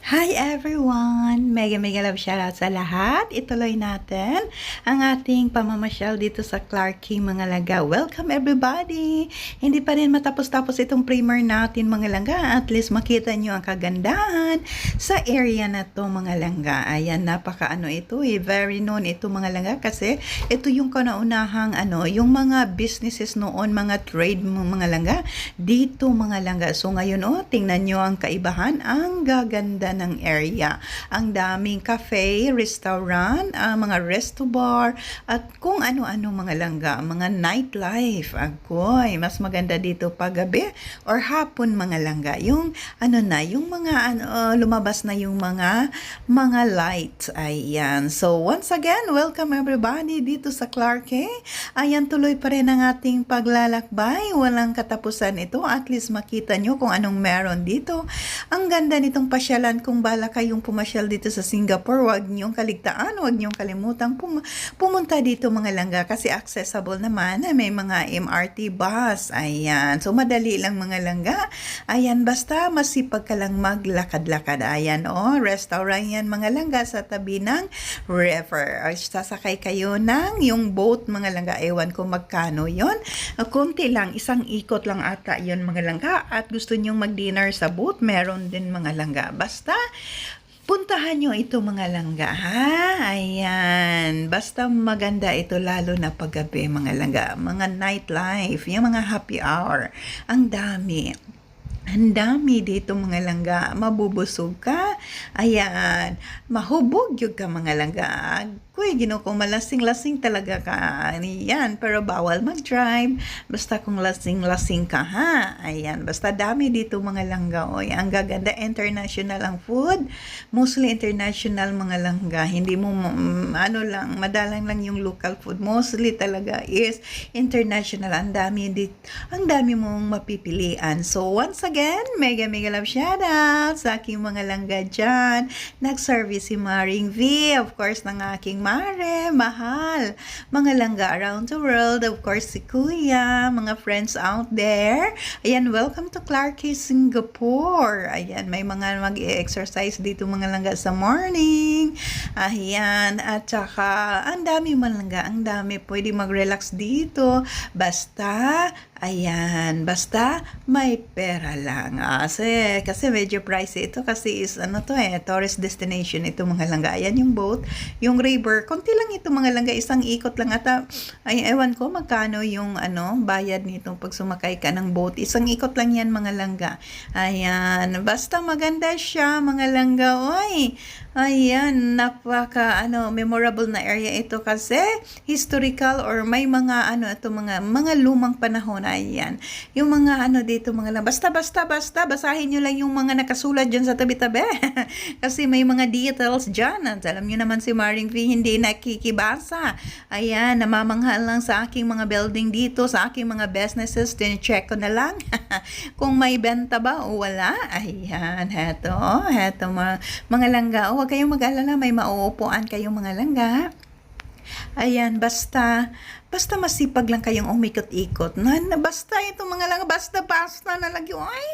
Hi everyone! Mega mega love shoutout sa lahat. Ituloy natin ang ating pamamasyal dito sa Clark King mga langga. Welcome everybody! Hindi pa rin matapos-tapos itong primer natin mga langga. At least makita nyo ang kagandahan sa area na to mga langga. Ayan, napaka ito very known ito mga langga kasi ito yung kanaunahang yung mga businesses noon, mga trade mga langga. Dito mga langga. So ngayon tingnan nyo ang kaibahan, ang gaganda ng area. Ang daming cafe, restaurant, mga resto bar, at kung ano-ano mga langga, mga nightlife. Agoy, mas maganda dito pag gabi or hapon mga langga. Yung yung mga lumabas na yung mga lights. Ayan. So once again, welcome everybody dito sa Clark King. Ayan, tuloy pa rin ang ating paglalakbay. Walang katapusan ito. At least makita nyo kung anong meron dito. Ang ganda nitong pasyalan. Kung bala kayong pumasyal dito sa Singapore, huwag niyong kaligtaan, huwag niyong kalimutang pumunta dito mga langga kasi accessible naman. May mga MRT bus. Ayan. So, madali lang mga langga. Ayan, basta masipag ka lang maglakad-lakad. Ayan, restaurant yan mga langga sa tabi ng river. Sasakay kayo ng yung boat mga langga. Ewan ko magkano yon. Kunti lang, isang ikot lang ata yon mga langga. At gusto niyong mag-dinner sa boat, meron din mga langga. Basta, puntahan nyo ito mga langga, ha? Ayan. Basta maganda ito lalo na paggabi mga langga. Mga nightlife, yung mga happy hour. Ang dami. Ang dami dito mga langga. Mabubusog ka. Ayan. Mahubog yung ka mga langga. Kuy, kung malasing-lasing talaga ka. Ayan. Pero bawal mag-drive. Basta kung lasing-lasing ka, ha? Ayan. Basta dami dito mga langga. Oy, ang gaganda. International ang food. Mostly international mga langga. Hindi mo, madalang lang yung local food. Mostly talaga is international. Ang dami mong mapipilian. So, once again, mega love shoutout sa aking mga langga dyan. Nag-service si Maring V, of course, ng aking mare, mahal. Mga langga around the world, of course, si Kuya, mga friends out there. Ayan, welcome to Clark King, Singapore. Ayan, may mga mag-exercise dito mga langga sa morning. Ayan, at saka, ang dami mga langga, ang dami. Pwede mag-relax dito. Basta may pera lang. Kasi medyo pricey ito kasi is tourist destination ito mga langga. Ayan yung boat, yung river. Konti lang ito mga langga, isang ikot lang ata. Ay, ewan ko magkano yung bayad nito pag sumakay ka ng boat. Isang ikot lang yan mga langga. Ayan, basta maganda siya mga langga. Oy, ayan, napaka memorable na area ito kasi historical or may mga mga lumang panahon. Ayan, yung mga dito mga lang. Basta basahin nyo lang yung mga nakasulat dyan sa tabi-tabi. Kasi may mga details dyan. At alam nyo naman si Maring V hindi nakikibasa. Ayan, namamanghal lang sa aking mga building dito, sa aking mga businesses. Tine-check ko na lang kung may benta ba o wala. Ayan, heto mga langga. Huwag kayong mag-alala, may mauupuan kayong mga langga. Ayan, basta masipag lang kayong umikot-ikot. Basta ito mga langga, basta na lagi. Ay,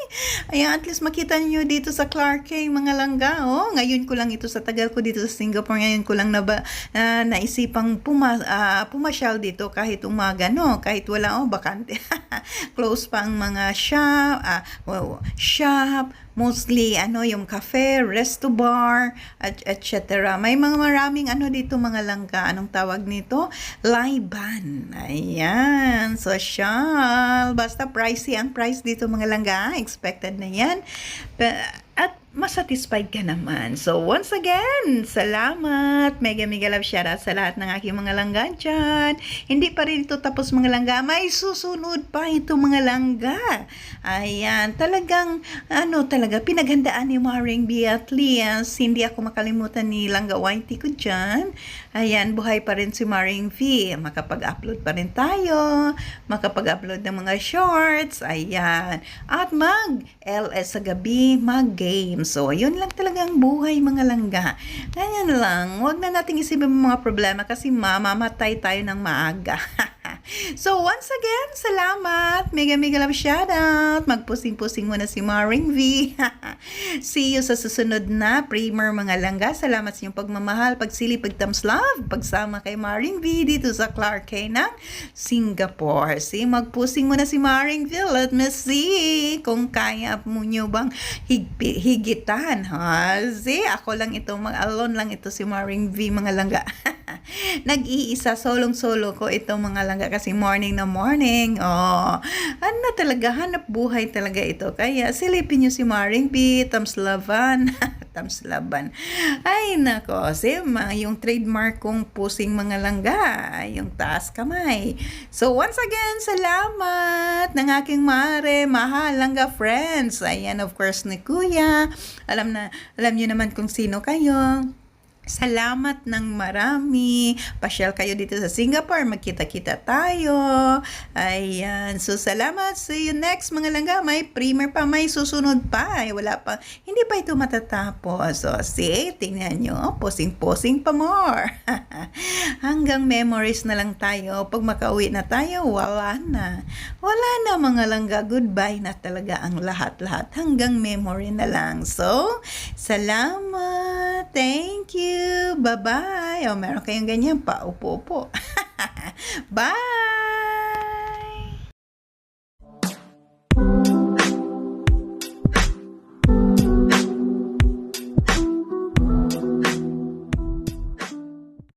ayan, at least makita niyo dito sa Clark King mga langga. Ngayon ko lang ito sa tagal ko dito sa Singapore. Ngayon ko lang naisipang pumasyal dito kahit umaga, kahit wala, bakante. Close pa ang mga shop, mostly yung cafe, resto bar, etc. May maraming dito mga langga. Anong tawag nito? Live band. Ayan, social. Basta pricey ang price dito mga langga. Expected na yan. At masatisfied ka naman. So, once again, salamat. Mega love shoutout sa lahat ng aking mga langga dyan. Hindi pa rin ito tapos mga langga. May susunod pa ito mga langga. Ayan, talagang, pinaghandaan ni Maring Beatriz. Hindi ako makalimutan ni Langga Whitey ko dyan. Ayan, buhay pa rin si Maring V. Makapag-upload pa rin tayo. Makapag-upload ng mga shorts. Ayan. At LS sa gabi, mag-game. So, yun lang talagang buhay mga langga. Ganyan lang. Huwag na nating isipin mga problema kasi mamamatay tayo ng maaga. So once again, salamat. Mega mega love shoutout. Magpusing-pusing muna si Maring V. See you sa susunod na Premier mga langga. Salamat sa inyong pagmamahal, pagsili, pag-thumbs love, pagsama kay Maring V dito sa Clark K ng Singapore. See, magpusing muna si Maring V. Let me see kung kaya mo nyo bang higitan. Ha? See, ako lang ito, alone lang ito si Maring V mga langga. Nag-iisa, solong-solo ko itong mga langga kasi morning na morning. Oh, ano talaga, hanap buhay talaga ito. Kaya silipin nyo si Maring B, Thumbs Laban. Thumbs Laban. Ay, nako. Yung trademark kong pusing mga langga, yung taas kamay. So, once again, salamat ng aking mahal langga friends. Ayan, of course, ni Kuya. Alam nyo naman kung sino kayo. Salamat ng marami. Pasyal kayo dito sa Singapore. Magkita-kita tayo. Ayan. So, salamat. See you next mga langga. May primer pa. May susunod pa. Wala pa. Hindi pa ito matatapos. So, see, tingnan nyo. Posing-posing pa more. Hanggang memories na lang tayo. Pag makauwi na tayo, wala na. Wala na mga langga. Goodbye na talaga ang lahat-lahat. Hanggang memory na lang. So, salamat. Thank you. Bye-bye. O, meron kayong ganyan pa. Upo-upo. Bye!